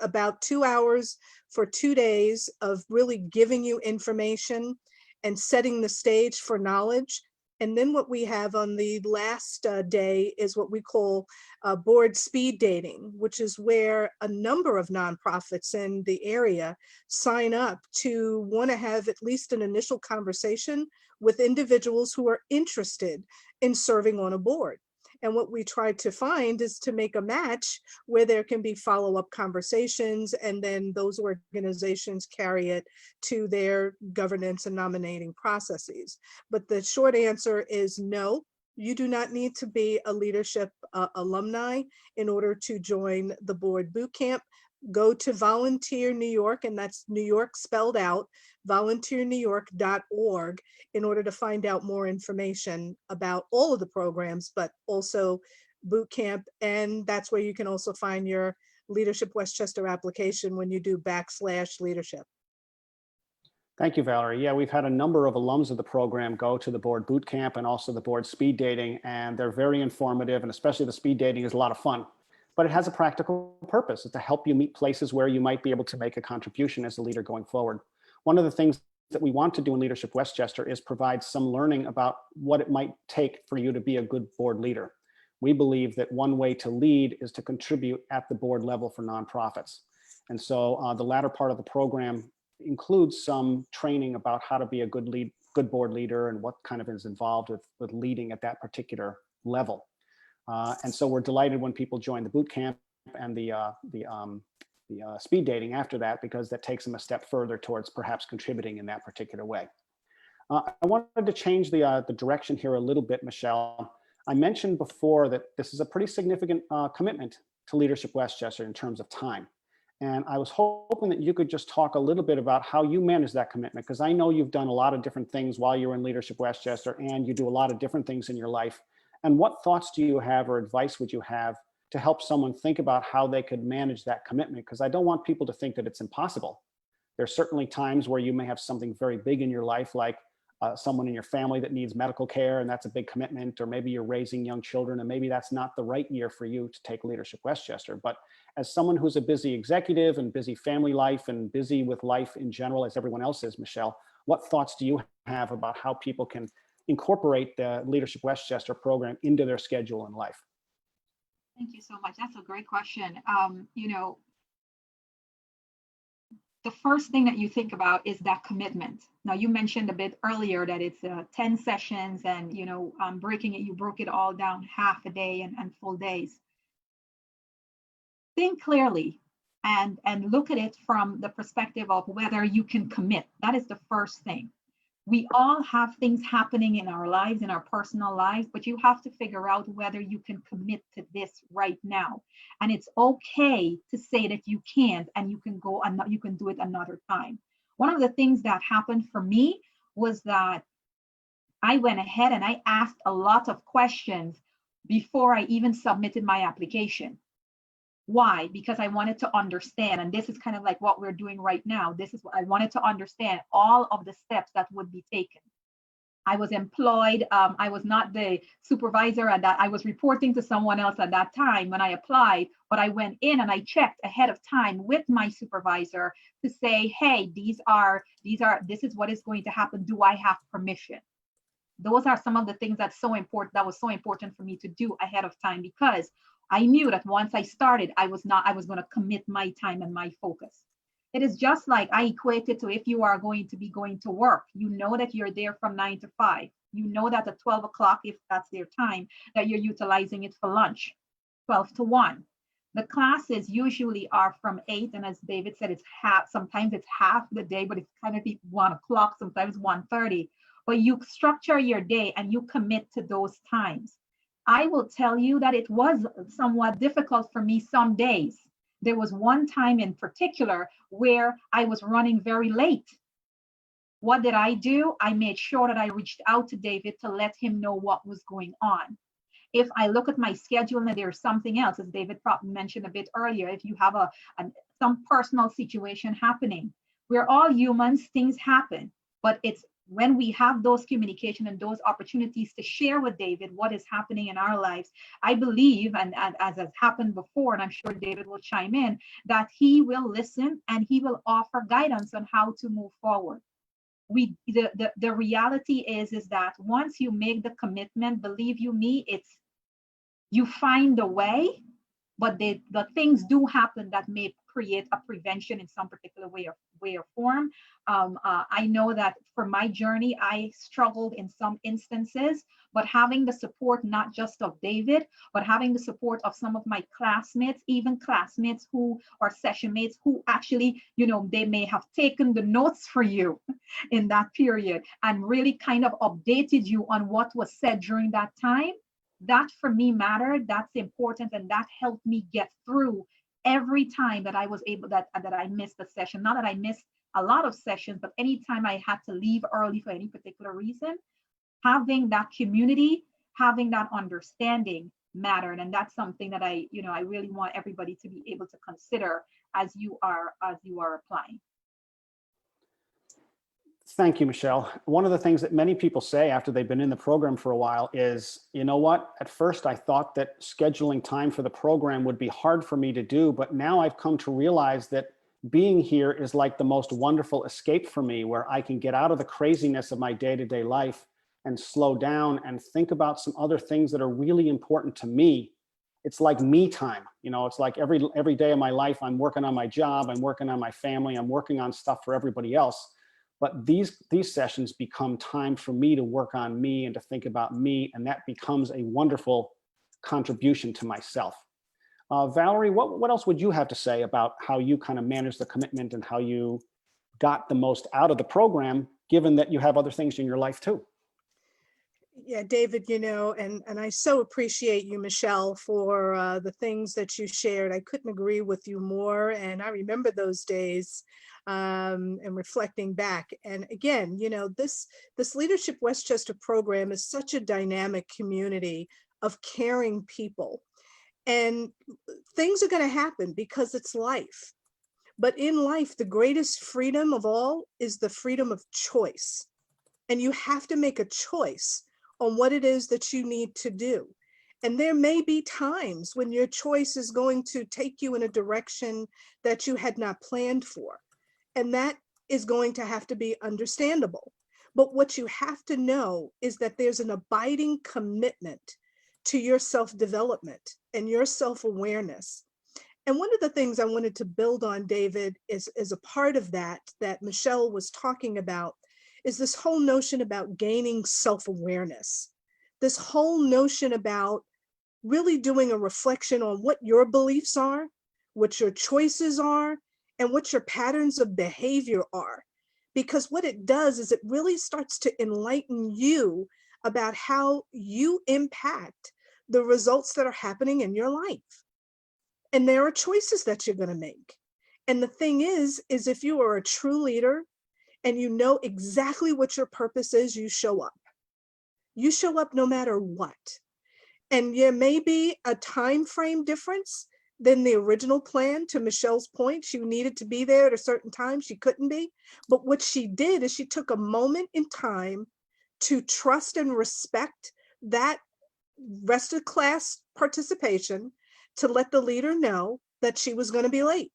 about 2 hours for 2 days of really giving you information and setting the stage for knowledge. And then what we have on the last day is what we call board speed dating, which is where a number of nonprofits in the area sign up to want to have at least an initial conversation with individuals who are interested in serving on a board. And what we try to find is to make a match where there can be follow-up conversations, and then those organizations carry it to their governance and nominating processes. But the short answer is no, you do not need to be a leadership alumni in order to join the board boot camp. Go to Volunteer New York, and that's New York spelled out, volunteernewyork.org, in order to find out more information about all of the programs, but also boot camp. And that's where you can also find your Leadership Westchester application when you do /leadership. Thank you, Valerie. Yeah, we've had a number of alums of the program go to the board boot camp and also the board speed dating, and they're very informative, and especially the speed dating is a lot of fun. But it has a practical purpose. It's to help you meet places where you might be able to make a contribution as a leader going forward. One of the things that we want to do in Leadership Westchester is provide some learning about what it might take for you to be a good board leader. We believe that one way to lead is to contribute at the board level for nonprofits. And so the latter part of the program includes some training about how to be a good board leader and what kind of is involved with leading at that particular level. And so we're delighted when people join the boot camp and the speed dating after that, because that takes them a step further towards perhaps contributing in that particular way. I wanted to change the direction here a little bit, Michelle. I mentioned before that this is a pretty significant commitment to Leadership Westchester in terms of time. And I was hoping that you could just talk a little bit about how you manage that commitment, because I know you've done a lot of different things while you're in Leadership Westchester, and you do a lot of different things in your life. And what thoughts do you have or advice would you have to help someone think about how they could manage that commitment? Because I don't want people to think that it's impossible. There's certainly times where you may have something very big in your life, like someone in your family that needs medical care, and that's a big commitment, or maybe you're raising young children, and maybe that's not the right year for you to take Leadership Westchester. But as someone who's a busy executive and busy family life and busy with life in general, as everyone else is, Michelle, what thoughts do you have about how people can incorporate the Leadership Westchester program into their schedule and life? Thank you so much. That's a great question. The first thing that you think about is that commitment. Now, you mentioned a bit earlier that it's 10 sessions and, breaking it, you broke it all down half a day and full days. Think clearly and look at it from the perspective of whether you can commit. That is the first thing. We all have things happening in our lives, in our personal lives, but you have to figure out whether you can commit to this right now. And it's okay to say that you can't and you can go and you can do it another time. One of the things that happened for me was that I went ahead and I asked a lot of questions before I even submitted my application. Why? Because I wanted to understand, and this is kind of like what we're doing right now. This is what I wanted to understand, all of the steps that would be taken. I was employed. I was not the supervisor at that. I was reporting to someone else at that time when I applied, but I went in and I checked ahead of time with my supervisor to say, hey, this is what is going to happen. Do I have permission? Those are some of the things that was so important for me to do ahead of time, because I knew that once I started, I was going to commit my time and my focus. It is just like I equate it to if you are going to be going to work, you know that you're there from 9 to 5. You know that at 12 o'clock, if that's their time, that you're utilizing it for lunch, 12 to 1. The classes usually are from 8. And as David said, sometimes it's half the day, but it's kind of 1 o'clock, sometimes 1:30. But you structure your day and you commit to those times. I will tell you that it was somewhat difficult for me some days. There was one time in particular where I was running very late. What did I do? I made sure that I reached out to David to let him know what was going on. If I look at my schedule and there's something else, as David probably mentioned a bit earlier, if you have some personal situation happening, we're all humans, things happen, but it's when we have those communication and those opportunities to share with David what is happening in our lives, I believe, and as has happened before, and I'm sure David will chime in, that he will listen and he will offer guidance on how to move forward. The reality is that once you make the commitment, believe you me, you find a way, but the things do happen that may create a prevention in some particular way or form. I know that for my journey, I struggled in some instances, but having the support, not just of David, but having the support of some of my classmates, even classmates who are session mates who actually, they may have taken the notes for you in that period and really kind of updated you on what was said during that time. That for me mattered. That's important. And that helped me get through every time that I was able that I missed a session. Not that I missed a lot of sessions, but anytime I had to leave early for any particular reason, having that community, having that understanding mattered. And that's something that I really want everybody to be able to consider as you are applying. Thank you, Michelle. One of the things that many people say after they've been in the program for a while is, you know what, at first I thought that scheduling time for the program would be hard for me to do, but now I've come to realize that being here is like the most wonderful escape for me, where I can get out of the craziness of my day-to-day life and slow down and think about some other things that are really important to me. It's like me time. It's like every day of my life, I'm working on my job, I'm working on my family, I'm working on stuff for everybody else. But these sessions become time for me to work on me and to think about me, and that becomes a wonderful contribution to myself. Valerie, what else would you have to say about how you kind of manage the commitment and how you got the most out of the program, given that you have other things in your life too? Yeah, David, and I so appreciate you, Michelle, for the things that you shared. I couldn't agree with you more. And I remember those days and reflecting back. And again, this Leadership Westchester program is such a dynamic community of caring people. And things are going to happen because it's life. But in life, the greatest freedom of all is the freedom of choice. And you have to make a choice on what it is that you need to do. And there may be times when your choice is going to take you in a direction that you had not planned for. And that is going to have to be understandable. But what you have to know is that there's an abiding commitment to your self-development and your self-awareness. And one of the things I wanted to build on, David, is a part of that Michelle was talking about, is this whole notion about gaining self-awareness, this whole notion about really doing a reflection on what your beliefs are, what your choices are, and what your patterns of behavior are. Because what it does is it really starts to enlighten you about how you impact the results that are happening in your life. And there are choices that you're going to make. And the thing is if you are a true leader and you know exactly what your purpose is, you show up. You show up no matter what. And there may be a time frame difference than the original plan. To Michelle's point, she needed to be there at a certain time. She couldn't be. But what she did is she took a moment in time to trust and respect that rest of class participation, to let the leader know that she was going to be late.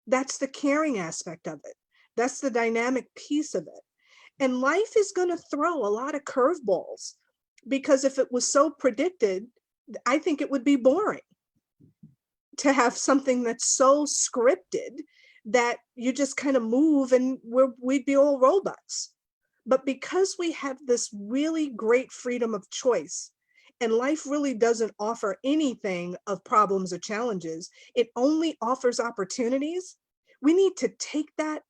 That's the caring aspect of it. That's the dynamic piece of it. And life is going to throw a lot of curveballs, because if it was so predicted, I think it would be boring to have something that's so scripted that you just kind of move and we'd be all robots. But because we have this really great freedom of choice, and life really doesn't offer anything of problems or challenges, it only offers opportunities. We need to take that,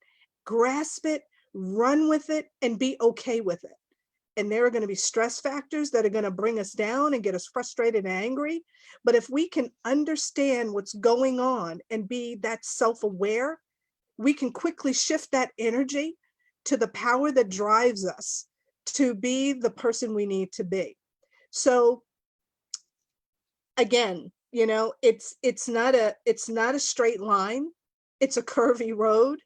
grasp it, run with it, and be okay with it. And there are going to be stress factors that are going to bring us down and get us frustrated and angry. But if we can understand what's going on and be that self-aware, we can quickly shift that energy to the power that drives us to be the person we need to be. So again, it's not a straight line. It's a curvy road.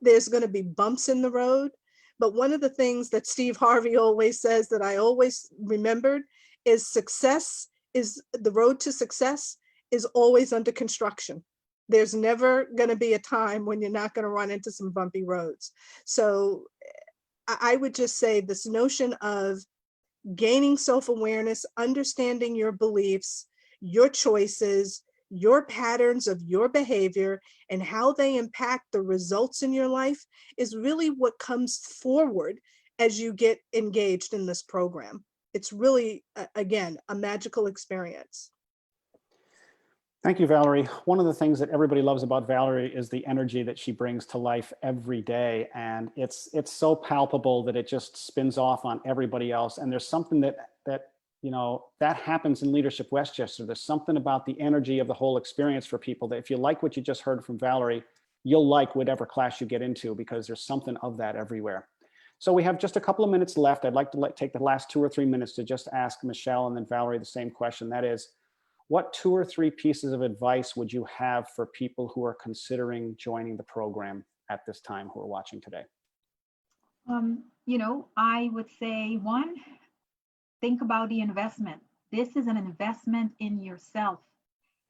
There's going to be bumps in the road. But one of the things that Steve Harvey always says that I always remembered is the road to success is always under construction. There's never going to be a time when you're not going to run into some bumpy roads. So I would just say this notion of gaining self-awareness, understanding your beliefs, your choices, your patterns of your behavior, and how they impact the results in your life is really what comes forward as you get engaged in this program. It's really, again, a magical experience. Thank you, Valerie. One of the things that everybody loves about Valerie is the energy that she brings to life every day. And it's so palpable that it just spins off on everybody else. And there's something that happens in Leadership Westchester. There's something about the energy of the whole experience for people that if you like what you just heard from Valerie, you'll like whatever class you get into, because there's something of that everywhere. So we have just a couple of minutes left. I'd like to take the last 2 or 3 minutes to just ask Michelle and then Valerie the same question. That is, what 2 or 3 pieces of advice would you have for people who are considering joining the program at this time who are watching today? I would say, one, think about the investment. This is an investment in yourself.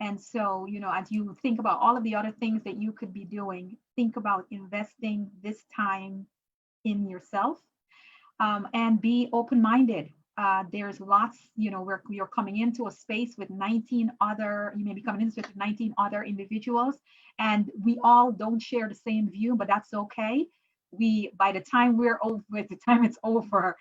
And so, as you think about all of the other things that you could be doing, think about investing this time in yourself, and be open-minded. There's lots, where you're coming into a space with 19 other, you may be coming into a space with 19 other individuals, and we all don't share the same view, but that's okay. By the time it's over,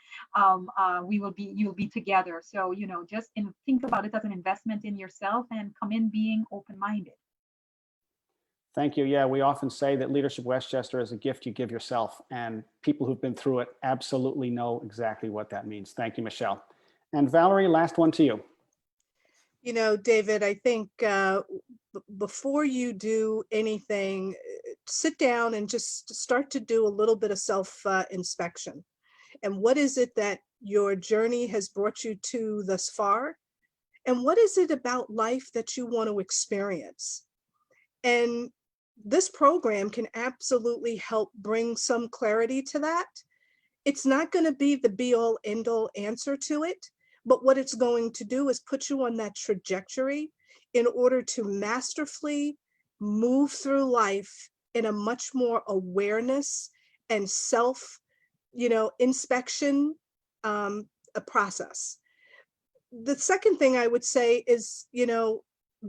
you'll be together. So, just think about it as an investment in yourself and come in being open-minded. Thank you. Yeah, we often say that Leadership Westchester is a gift you give yourself, and people who've been through it absolutely know exactly what that means. Thank you, Michelle. And Valerie, last one to you. David, I think before you do anything, sit down and just start to do a little bit of self-inspection. And what is it that your journey has brought you to thus far? And what is it about life that you want to experience? And this program can absolutely help bring some clarity to that. It's not going to be the be-all, end-all answer to it, but what it's going to do is put you on that trajectory in order to masterfully move through life in a much more awareness and self, inspection a process. the second thing I would say is,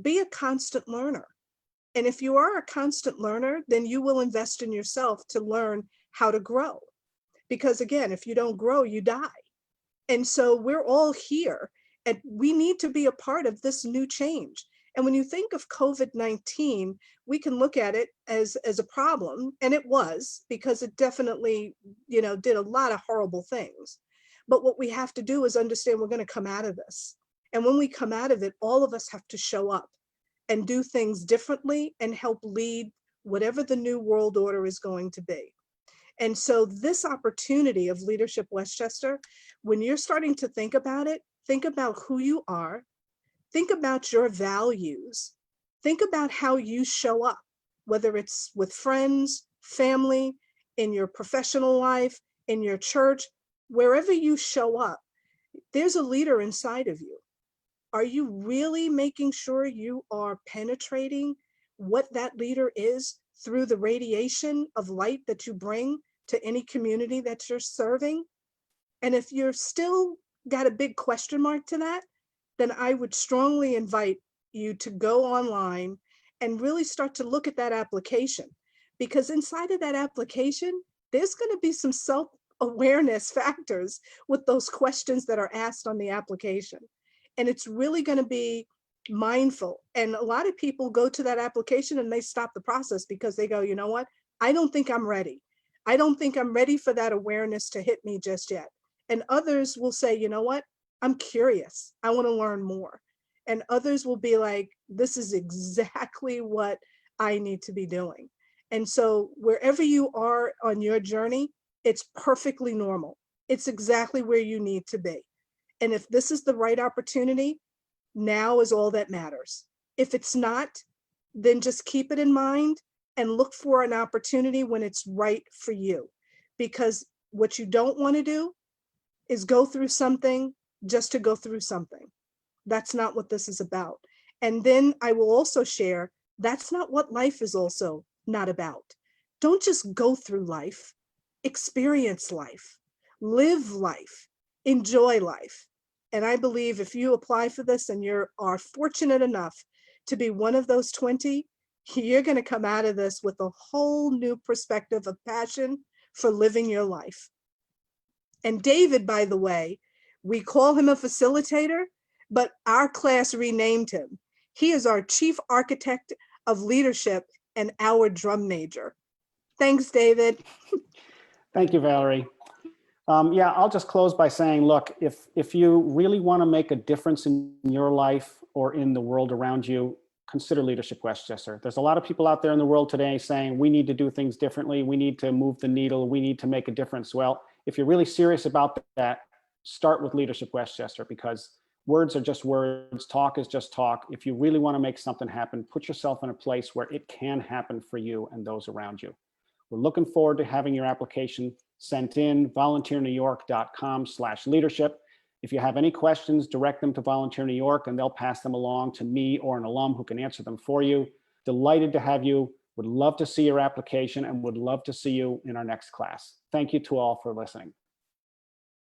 be a constant learner. And if you are a constant learner, then you will invest in yourself to learn how to grow. Because again, if you don't grow, you die. And so we're all here and we need to be a part of this new change. And when you think of COVID-19, we can look at it as a problem, and it was, because it definitely, did a lot of horrible things. But what we have to do is understand we're going to come out of this. And when we come out of it, all of us have to show up and do things differently and help lead whatever the new world order is going to be. And so this opportunity of Leadership Westchester, when you're starting to think about it, think about who you are, think about your values, think about how you show up, whether it's with friends, family, in your professional life, in your church, wherever you show up, there's a leader inside of you. Are you really making sure you are penetrating what that leader is through the radiation of light that you bring to any community that you're serving? And if you're still got a big question mark to that, then I would strongly invite you to go online and really start to look at that application, because inside of that application, there's going to be some self-awareness factors with those questions that are asked on the application. And it's really going to be mindful. And a lot of people go to that application and they stop the process because they go, you know what? I don't think I'm ready. I don't think I'm ready for that awareness to hit me just yet. And others will say, you know what? I'm curious. I want to learn more. And others will be like, this is exactly what I need to be doing. And so wherever you are on your journey, it's perfectly normal. It's exactly where you need to be. And if this is the right opportunity, now is all that matters. If it's not, then just keep it in mind and look for an opportunity when it's right for you. Because what you don't want to do is go through something just to go through something. That's not what this is about. And then I will also share, that's not what life is also not about. Don't just go through life, experience life, live life, enjoy life. And I believe if you apply for this and you are fortunate enough to be one of those 20, you're going to come out of this with a whole new perspective of passion for living your life. And David, by the way, we call him a facilitator, but our class renamed him. He is our chief architect of leadership and our drum major. Thanks, David. Thank you, Valerie. Yeah, I'll just close by saying, look, if you really want to make a difference in your life or in the world around you, consider Leadership Westchester. There's a lot of people out there in the world today saying we need to do things differently. We need to move the needle. We need to make a difference. Well, if you're really serious about that, start with Leadership Westchester, because words are just words. Talk is just talk. If you really want to make something happen, put yourself in a place where it can happen for you and those around you. We're looking forward to having your application sent in, volunteernewyork.com/leadership. If you have any questions, direct them to Volunteer New York and they'll pass them along to me or an alum who can answer them for you. Delighted to have you. Would love to see your application and would love to see you in our next class. Thank you to all for listening.